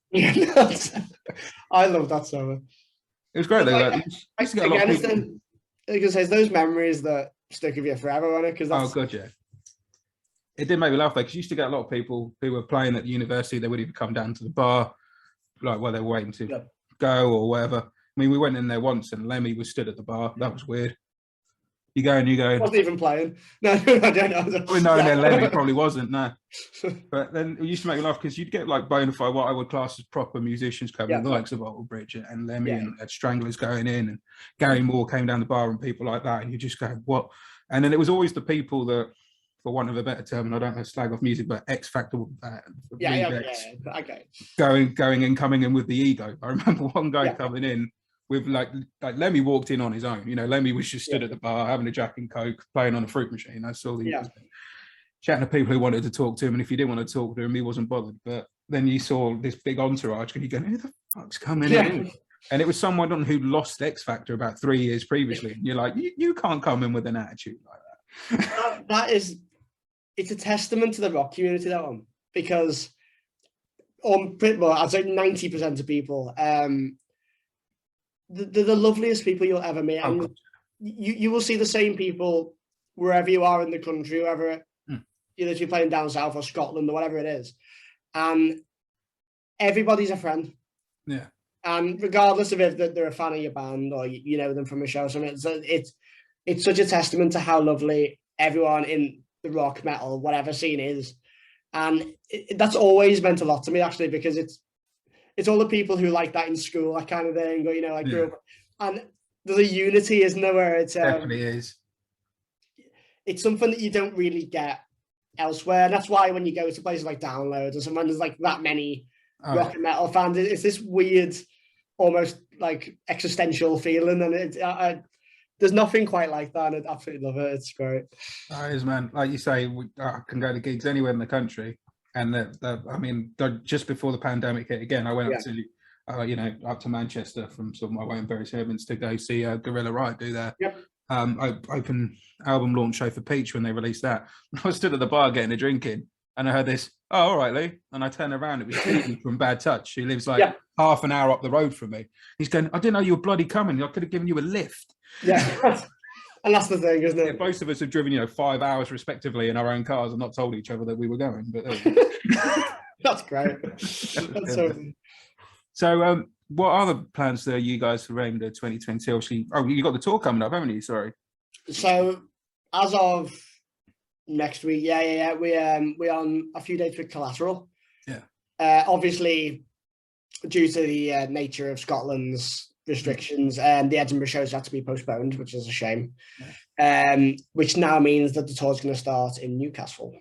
I love that so much. It was great though. It's those memories that stick with you forever, on it. Because oh god, yeah. It did make me laugh though, because you used to get a lot of people who were playing at the university. They would even come down to the bar, like while they were waiting to go or whatever. I mean, we went in there once, and Lemmy was stood at the bar. That was weird. You go and you go. Wasn't even playing. No, I don't know. Well, no, then Lemmy probably wasn't. No, but then it used to make me laugh because you'd get like bona fide, what I would class as proper musicians coming, the likes of Old Bridge and Lemmy and Stranglers going in, and Gary Moore came down the bar and people like that, and you just go, what? And then it was always the people that, for want of a better term, and I don't know, slag off music, but X Factor, okay, going and coming in with the ego. I remember one guy coming in with like Lemmy walked in on his own. Lemmy was just stood at the bar having a Jack and Coke, playing on a fruit machine. I saw the chatting to people who wanted to talk to him, and if you didn't want to talk to him, he wasn't bothered. But then you saw this big entourage, and you go, "Who the fuck's coming in?" And it was someone who lost X Factor about 3 years previously. And you're like, you can't come in with an attitude like that. It's a testament to the rock community, that one, because I'd say 90% of people, they're the loveliest people you'll ever meet. And you will see the same people wherever you are in the country, wherever, if you're playing down south or Scotland or whatever it is. And everybody's a friend. Yeah. And regardless of if they're a fan of your band or you know them from a show or something, it's such a testament to how lovely everyone in the rock, metal, whatever scene is. And that's always meant a lot to me, actually, because it's all the people who like that in school, that kind of thing, or, grew up. And there's a unity, isn't there, where it's... definitely is. It's something that you don't really get elsewhere. And that's why when you go to places like Download or somewhere, there's like that many rock and metal fans, it's this weird, almost like existential feeling. And there's nothing quite like that, and I absolutely love it. It's great. It is, man. Like you say, I can go to gigs anywhere in the country, and I mean, just before the pandemic hit again, I went up to, up to Manchester from sort of my way in Bury St Edmunds to go see Gorilla Riot do their open album launch show for Peach when they released that. I was stood at the bar getting a drink in, and I heard this, "Oh, all right, Lee." And I turned around. It was Stevie from Bad Touch, who lives like half an hour up the road from me. He's going, "I didn't know you were bloody coming. I could have given you a lift." Yeah. And that's the thing, isn't it? Yeah, both of us have driven, 5 hours respectively in our own cars and not told each other that we were going. But that's great. That's so, what are the plans for you guys for Rainbow 2020? Obviously, you got the tour coming up, haven't you? Sorry. So, as of next week, we're on a few dates with Collateral. Yeah. Obviously, due to the nature of Scotland's restrictions, and the Edinburgh shows had to be postponed, which is a shame. Which now means that the tour's going to start in Newcastle.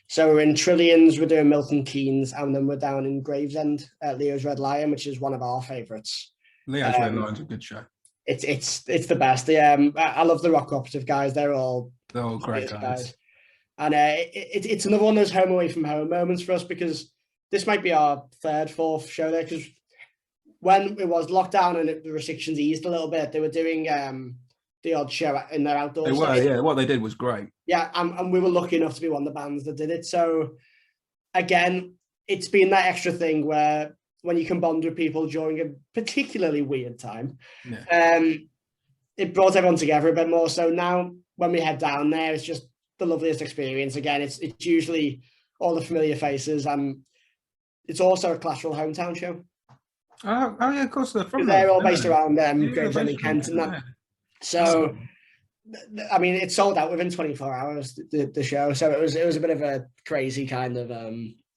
So we're in Trillions, we're doing Milton Keynes, and then we're down in Gravesend at Leo's Red Lion, which is one of our favourites. Leo's Red Lion's a good show. It's the best. I love the Rock Cooperative guys. They're all great guys. And it's another one of those home away from home moments for us, because this might be our third, fourth show there, because when it was lockdown and the restrictions eased a little bit, they were doing the odd show in their outdoors. They were, yeah. What they did was great. Yeah, and we were lucky enough to be one of the bands that did it. So, again, it's been that extra thing where when you can bond with people during a particularly weird time, it brought everyone together a bit more. So now when we head down there, it's just the loveliest experience. Again, it's usually all the familiar faces, and it's also a Collateral hometown show. Oh yeah, of course they're all based around Gravesend and Kent and that. Yeah. So, I mean, it sold out within 24 hours, the show. So it was a bit of a crazy kind of.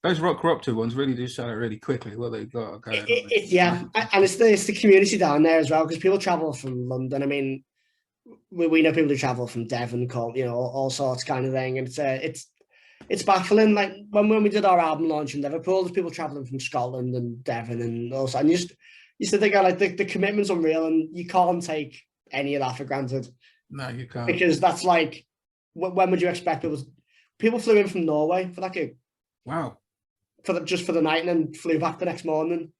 Those Rock Cooperative ones really do sell out really quickly. What they've got, okay. And it's the community down there as well, because people travel from London. I mean, we know people who travel from Devon, all sorts kind of thing, and it's baffling. Like when we did our album launch in Liverpool, there's people traveling from Scotland and Devon and also, and you used to think like the commitment's unreal, and you can't take any of that for granted. No, you can't, because that's like, when would you expect people flew in from Norway for that gig? Wow. Just for the night, and then flew back the next morning.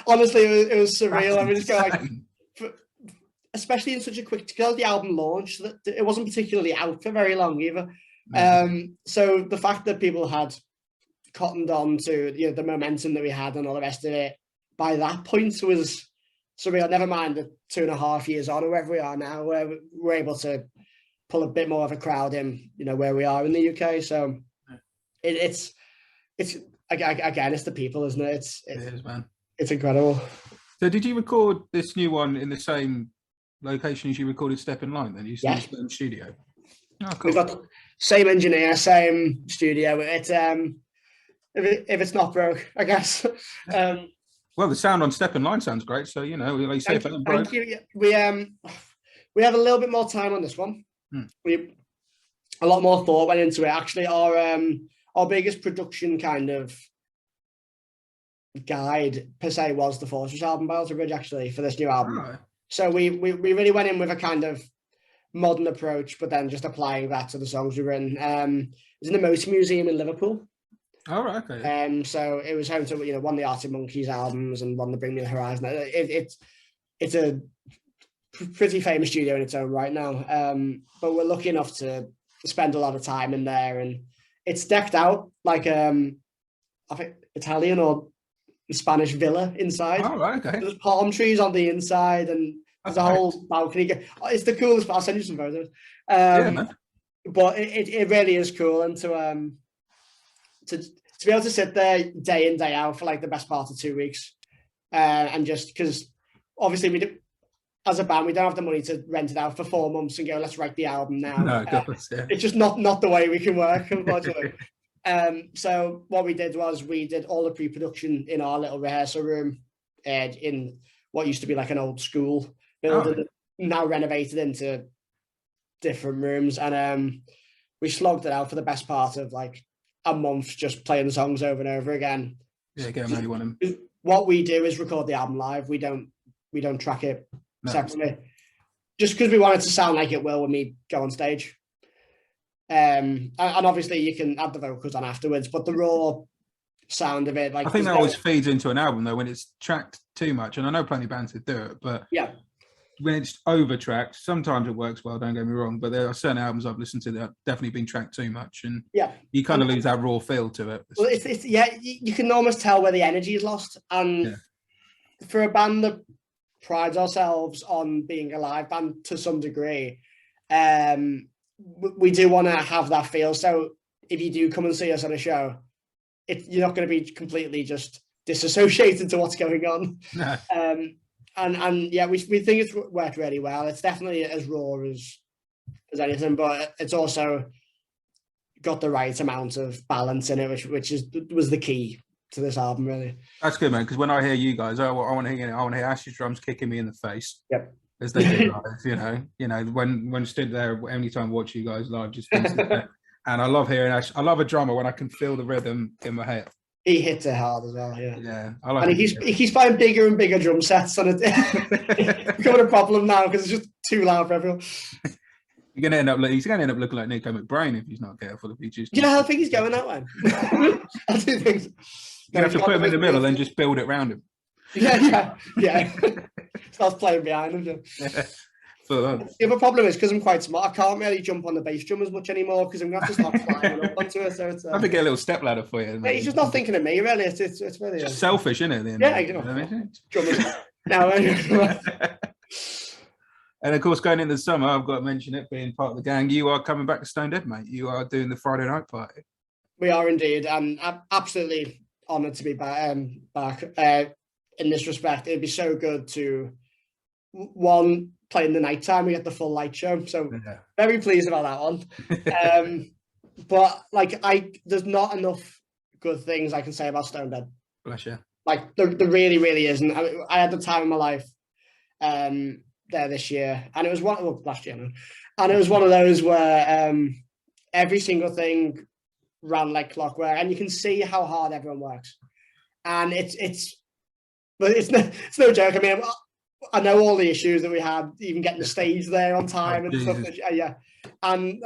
Honestly, it was surreal. That's I mean, just go like, especially in such a quick, because the album launched, that it wasn't particularly out for very long either. So the fact that people had cottoned on to the momentum that we had and all the rest of it by that point was surreal. Never mind the 2.5 years on, or wherever we are now, where we're able to pull a bit more of a crowd in, where we are in the UK. So it's again, it's the people, isn't it? It is, man. It's incredible. So did you record this new one in the same location as you recorded Step in Line then? You used the same studio? Oh, cool. We've got same engineer, same studio. It's if it's not broke, I guess. Well, the sound on Step in Line sounds great. So like you say, if it's broke. Thank you. We have a little bit more time on this one. A lot more thought went into it. Actually, our biggest production kind of guide per se was the Fortress album by Alter Bridge, actually, for this new album. Right. So we really went in with a kind of modern approach, but then just applying that to the songs we've written. It's in the Motor Museum in Liverpool. Oh, right, okay. So it was home to one of the Arctic Monkeys albums and one of the Bring Me the Horizon. It's a pretty famous studio in its own right now. But we're lucky enough to spend a lot of time in there, and it's decked out like I think Italian or Spanish villa inside. Oh, right, okay. There's palm trees on the inside, and there's a whole balcony. It's the coolest. I'll send you some photos. Yeah, man. But it really is cool, and to be able to sit there day in, day out for like the best part of 2 weeks, and just because obviously as a band, we don't have the money to rent it out for 4 months and go, let's write the album now. No, of course, yeah. It's just not the way we can work, unfortunately. So what we did was we did all the pre-production in our little rehearsal room in what used to be like an old school building, now renovated into different rooms. And we slogged it out for the best part of like a month, just playing the songs over and over again. Yeah, get them how you want them. What we do is record the album live. We don't track it separately, just because we want it to sound like it will when we go on stage. And obviously you can add the vocals on afterwards, but the raw sound of it, like, I think that always feeds into an album though when it's tracked too much. And I know plenty of bands that do it, but yeah, when it's over tracked, sometimes it works well, don't get me wrong, but there are certain albums I've listened to that have definitely been tracked too much, and you kind of lose that raw feel to it. Well, it's you can almost tell where the energy is lost, and for a band that prides ourselves on being a live band to some degree, we do want to have that feel. So if you do come and see us on a show, you're not going to be completely just disassociated to what's going on. No. And yeah, we think it's worked really well. It's definitely as raw as anything, but it's also got the right amount of balance in it, which was the key to this album, really. That's good, man. Because when I hear you guys, I want to hear Ash's drums kicking me in the face. Yep. As they do live, you know, when stood there, anytime watch you guys live, just and I love hearing Ash. I love a drummer when I can feel the rhythm in my head. He hits it hard as well, yeah. Yeah, I like. And he keeps buying bigger and bigger drum sets, and it's becoming a problem now because it's just too loud for everyone. He's going to end up looking like Nico McBrain if he's not careful. If he just, you know how I think he's going that way. I do think so. You have to put him in the middle and just build it around him. Yeah. Starts playing behind him. Yeah. The other problem is because I'm quite smart, I can't really jump on the bass drum as much anymore because I'm going to have to start climbing up onto it. So it's, I have to get a little step ladder for you. Yeah, he's just not thinking of me, really. It's really just selfish, isn't it? Yeah, you know. Drummers. No, and of course, going into the summer, I've got to mention it, being part of the gang, you are coming back to Stone Dead, mate. You are doing the Friday night party. We are indeed, and I'm absolutely honoured to be back. In this respect, it'd be so good to play in the nighttime. We get the full light show, so very pleased about that one. But like, there's not enough good things I can say about Stone Dead. Bless you. Like there really, really isn't. I had the time of my life there this year, and it was last year, no? And it was one of those where every single thing ran like clockwork, and you can see how hard everyone works, and it's no joke. I mean, I know all the issues that we had, even getting the stage there on time and stuff. And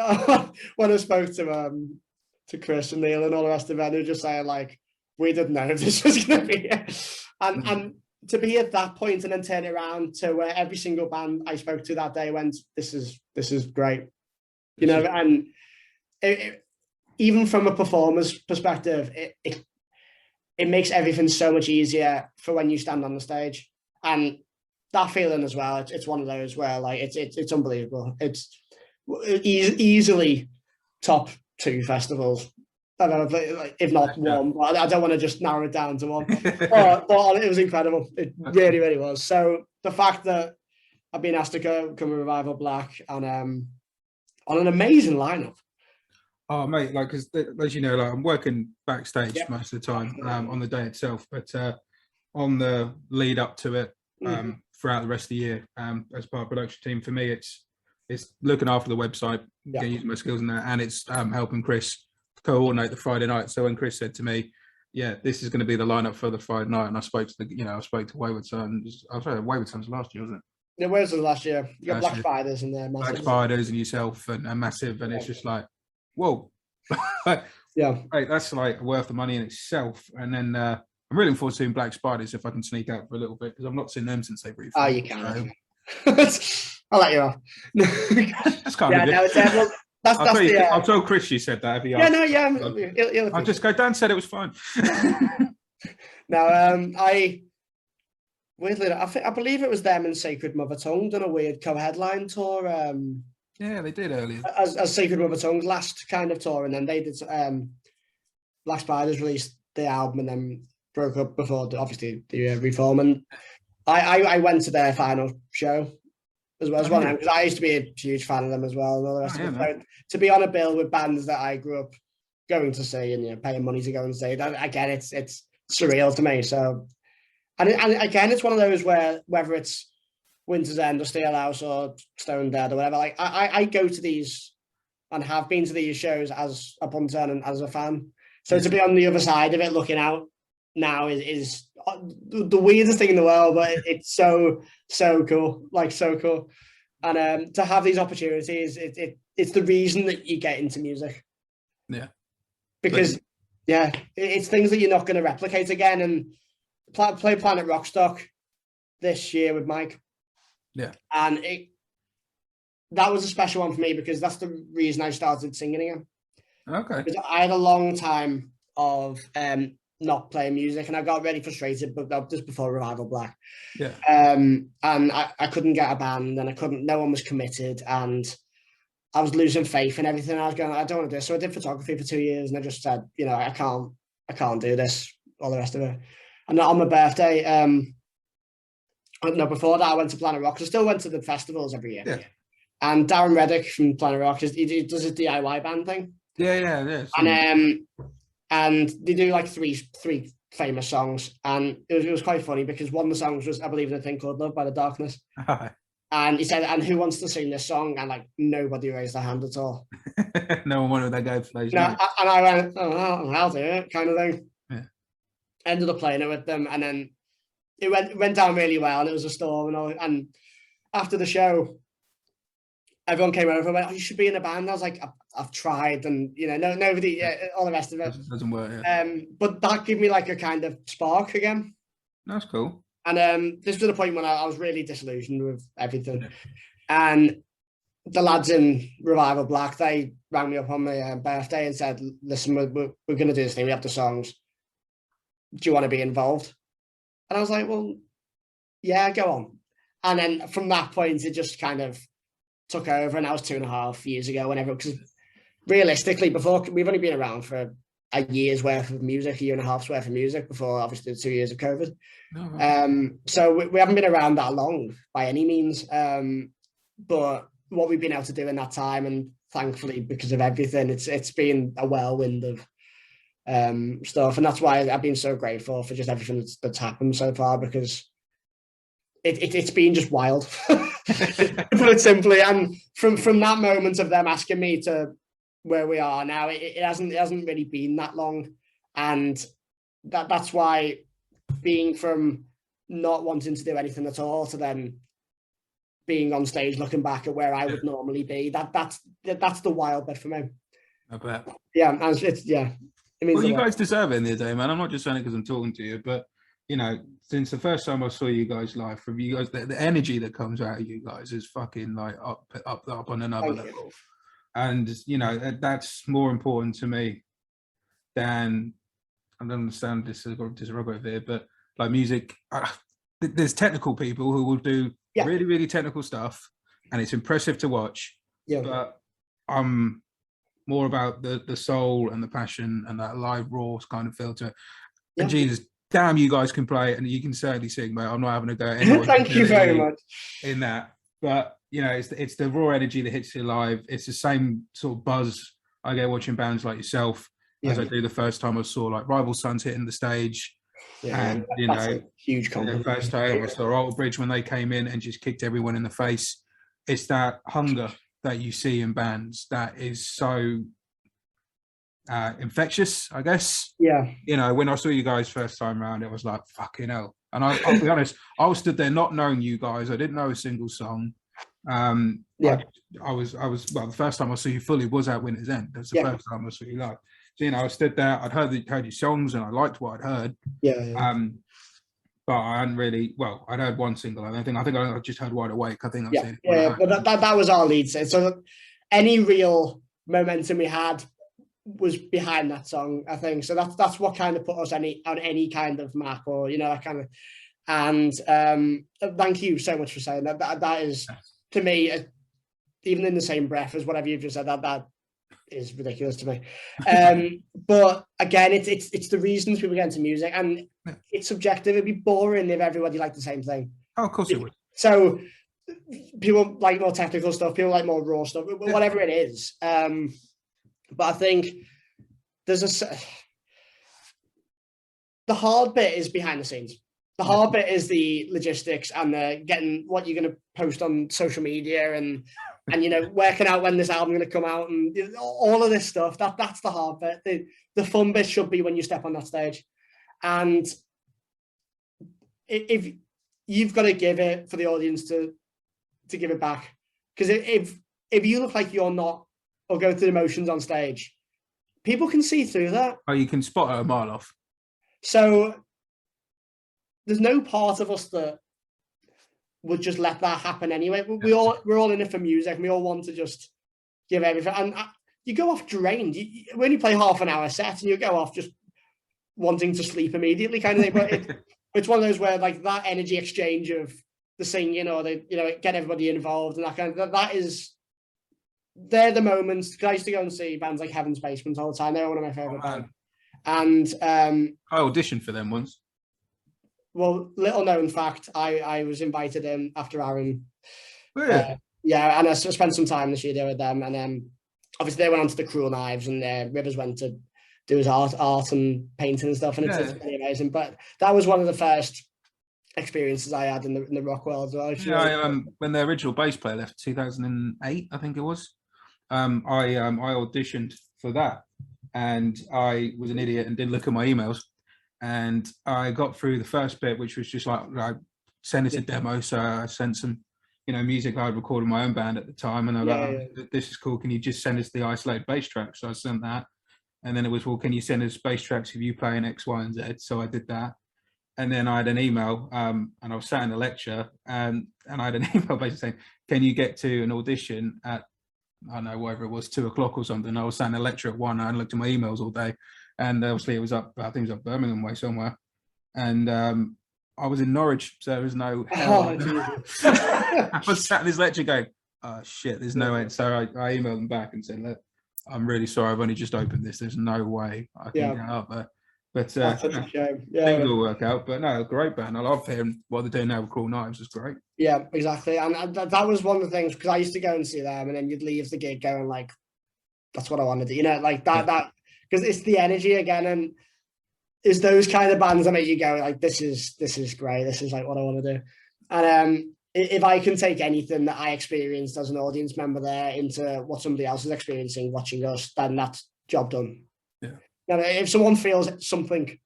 when I spoke to Chris and Neil and all the rest of it, they were just saying like, we didn't know if this was going to be it. And to be at that point and then turn it around to where every single band I spoke to that day went, this is great, you know. And even from a performer's perspective, it makes everything so much easier for when you stand on the stage. And that feeling as well, it's one of those where like it's unbelievable. It's easily top 2 festivals, if not one. But I don't want to just narrow it down to one. but it was incredible. It really, really was. So the fact that I've been asked to come with Revival Black and on an amazing lineup. Oh, mate, like, because as you know, like I'm working backstage most of the time on the day itself, but on the lead up to it, throughout the rest of the year, as part of the production team, for me, it's looking after the website, using my skills in that, and it's helping Chris coordinate the Friday night. So when Chris said to me, "Yeah, this is going to be the lineup for the Friday night," and I spoke to Wayward Sons. I was sorry, Wayward Sons last year, wasn't it? Yeah, Wayward Sons last year. You got Black Spiders in there, Black Spiders and yourself and Massive, and it's just like, whoa, yeah, right, that's like worth the money in itself. And then I'm really looking forward to seeing Black Spiders if I can sneak out for a little bit, because I've not seen them since they briefed. Oh, you can. I'll let you off. That's kind of good. I'll tell Chris you said that. If he asks. I'll just go. Dan said it was fine. No, weirdly, I believe it was them and Sacred Mother Tongue done a weird co-headline tour. Yeah, they did earlier. As Sacred Mother Tongue's last kind of tour, and then they did. Black Spiders released the album and then broke up before obviously the reform. And I went to their final show as well as one, because I used to be a huge fan of them as well and all the rest of it. So to be on a bill with bands that I grew up going to see and paying money to go and see, that again, it's surreal to me. So, and again, it's one of those where whether it's Winter's End or Steelhouse or Stone Dead or whatever, like I go to these and have been to these shows as a punter and as a fan. So to be on the other side of it, looking out now is the weirdest thing in the world, but it's so cool, like so cool. And to have these opportunities, it's the reason that you get into music. Yeah, because it's things that you're not going to replicate again. And play Planet Rockstock this year with Myke. Yeah. And that was a special one for me because that's the reason I started singing again. Okay. Because I had a long time of not playing music, and I got really frustrated, but just before Revival Black. Yeah. And I couldn't get a band, and no one was committed, and I was losing faith in everything. I was going, I don't want to do this. So I did photography for 2 years, and I just said, I can't do this, all the rest of it. And on my birthday, before that, I went to Planet Rock. I still went to the festivals every year. Yeah. And Darren Reddick from Planet Rock, he does his DIY band thing. Yeah. And they do like three famous songs, and it was quite funny because one of the songs was I Believe in a Thing Called Love by The Darkness. And he said, and who wants to sing this song? And like nobody raised their hand at all. No one wanted that guy for those. No, and I went, I'll do it, kind of thing. Yeah. Ended up playing it with them, and then it went down really well, and it was a storm, and after the show, everyone came over and went, you should be in a band. I was like, I've tried, and nobody, all the rest of it doesn't work. Yeah. But that gave me like a kind of spark again. That's cool. And this was the point when I was really disillusioned with everything. And the lads in Revival Black, they rang me up on my birthday and said, listen, we're going to do this thing. We have the songs. Do you want to be involved? And I was like, well, yeah, go on. And then from that point, it just kind of took over. And that was 2.5 years ago, because realistically, before, we've only been around for a year's worth of music, a year and a half's worth of music before obviously the 2 years of COVID. So we haven't been around that long by any means. But what we've been able to do in that time, and thankfully because of everything, it's been a whirlwind of stuff. And that's why I've been so grateful for just everything that's happened so far, because it's been just wild, to put it simply. And from that moment of them asking me to where we are now, it hasn't really been that long. And that's why, being from not wanting to do anything at all to then being on stage looking back at where I would normally be, that's the wild bit for me. I bet. Yeah, and it's it means well, you guys deserve it in the day, man. I'm not just saying it because I'm talking to you, but since the first time I saw you guys live, from you guys, the energy that comes out of you guys is fucking like up on another level. And that's more important to me than, I don't understand this derogatory here, but like music, there's technical people who will do really, really technical stuff, and it's impressive to watch. Yeah. But I'm more about the soul and the passion and that live raw kind of feel to it. And Jesus, damn, you guys can play, and you can certainly sing, mate. I'm not having a go at anyone. Thank you very much. In that, but it's the raw energy that hits you live. It's the same sort of buzz I get watching bands like yourself as I do the first time I saw like Rival Sons hitting the stage. And that's a huge compliment. The first time I saw Alter Bridge when they came in and just kicked everyone in the face. It's that hunger that you see in bands that is so infectious, I guess. Yeah. When I saw you guys first time around, it was like fucking hell. And I'll be honest, I was stood there not knowing you guys. I didn't know a single song. I was the first time I saw you fully was at Winter's End. That's the first time I saw you live. So I stood there. I'd heard your songs and I liked what I'd heard. But I hadn't really. Well, I'd heard one single. I think I just heard Wide Awake. I think that's it. But that was our lead set. So any real momentum we had was behind that song, I think. So that's what kind of put us on any kind of map, or that kind of. And thank you so much for saying that. That is, to me, even in the same breath as whatever you've just said, that is ridiculous to me. But again, it's the reasons people get into music, and it's subjective. It'd be boring if everybody liked the same thing. Oh, of course it would. So people like more technical stuff, people like more raw stuff, whatever it is. But I think there's the hard bit is behind the scenes. The hard bit is the logistics and the getting what you're going to post on social media and working out when this album is going to come out and all of this stuff. That's the hard bit. The fun bit should be when you step on that stage. And if you've got to give it for the audience to give it back, because if you look like you're not or go through the motions on stage, people can see through that. Oh, you can spot it a mile off. So there's no part of us that would just let that happen anyway. We're all in it for music. We all want to just give everything, and you go off drained. When you play half an hour set, and you go off just wanting to sleep immediately, kind of thing. But it's one of those where like that energy exchange of the singing or the get everybody involved and that kind of they're the moments. I used to go and see bands like Heaven's Basement all the time. They're one of my favorite bands. And I auditioned for them once. Well, little known fact, I was invited in after Aaron. Really? Yeah, and I spent some time this year with them, and obviously they went on to the Cruel Knives, and Rivers went to do his art and painting and stuff, and it's pretty amazing. But that was one of the first experiences I had in the rock world as well. Yeah, when the original bass player left, 2008, I think it was. I auditioned for that, and I was an idiot and didn't look at my emails, and I got through the first bit, which was just like send us a demo. So I sent some, music I had recorded my own band at the time, and I was like, this is cool. Can you just send us the isolated bass track? So I sent that, and then it was, well, can you send us bass tracks of you playing X, Y, and Z? So I did that. And then I had an email, and I was sat in a lecture, and I had an email basically saying, can you get to an audition at, I don't know, whatever it was, 2 o'clock or something. I was sat in a lecture at 1, and I looked at my emails all day. And obviously it was up, I think it was up Birmingham way somewhere. And I was in Norwich, so there was no hell. I was sat in this lecture going, oh shit, there's no way. So I emailed them back and said, look, I'm really sorry, I've only just opened this. There's no way I can get up there. But that's such a shame. Things will work out. But no, great band. I love hearing what they're doing now with Cruel Knives. It's great. Yeah, exactly. And that was one of the things, because I used to go and see them, and then you'd leave the gig going like, that's what I want to do. Like that because it's the energy again, and it's those kind of bands that make you go like, this is great. This is like what I want to do. And if I can take anything that I experienced as an audience member there into what somebody else is experiencing watching us, then that's job done. Yeah. Now, if someone feels something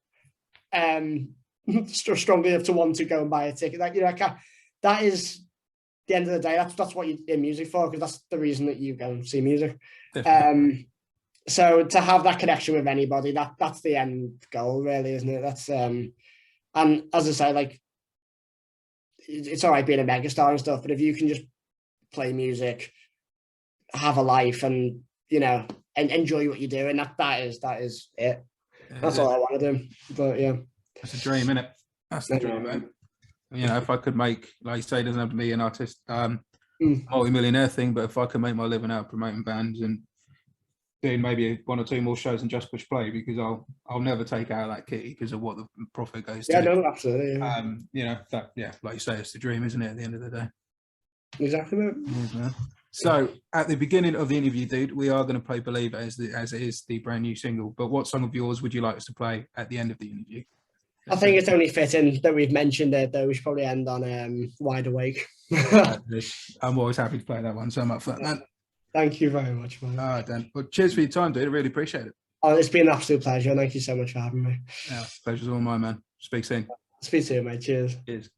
strongly enough to want to go and buy a ticket, that is the end of the day. That's what you're in music for, because that's the reason that you go and see music. So to have that connection with anybody, that's the end goal, really, isn't it? That's and as I say, like, it's all right being a megastar and stuff, but if you can just play music, have a life, and and enjoy what you're doing, that is it. That's all I want to do. But yeah, that's a dream, isn't it? That's the dream, man. If I could make, like you say, it doesn't have to be an artist, multi-millionaire thing, but if I could make my living out promoting bands and doing maybe 1 or 2 more shows and just push play, because I'll never take out that kitty because of what the profit goes to. Yeah, no, absolutely. Yeah. Like you say, it's the dream, isn't it, at the end of the day? Exactly, mate. Yeah. So at the beginning of the interview, dude, we are going to play Believe as it is the brand new single. But what song of yours would you like us to play at the end of the interview? I think it's only fitting that we've mentioned it, though. We should probably end on Wide Awake. I'm always happy to play that one, so I'm up for that, man. Thank you very much, man. All right, Dan. Well, cheers for your time, dude. I really appreciate it. Oh, it's been an absolute pleasure. Thank you so much for having me. Yeah, pleasure's all mine, man. Speak soon. Speak to you, mate. Cheers. Cheers.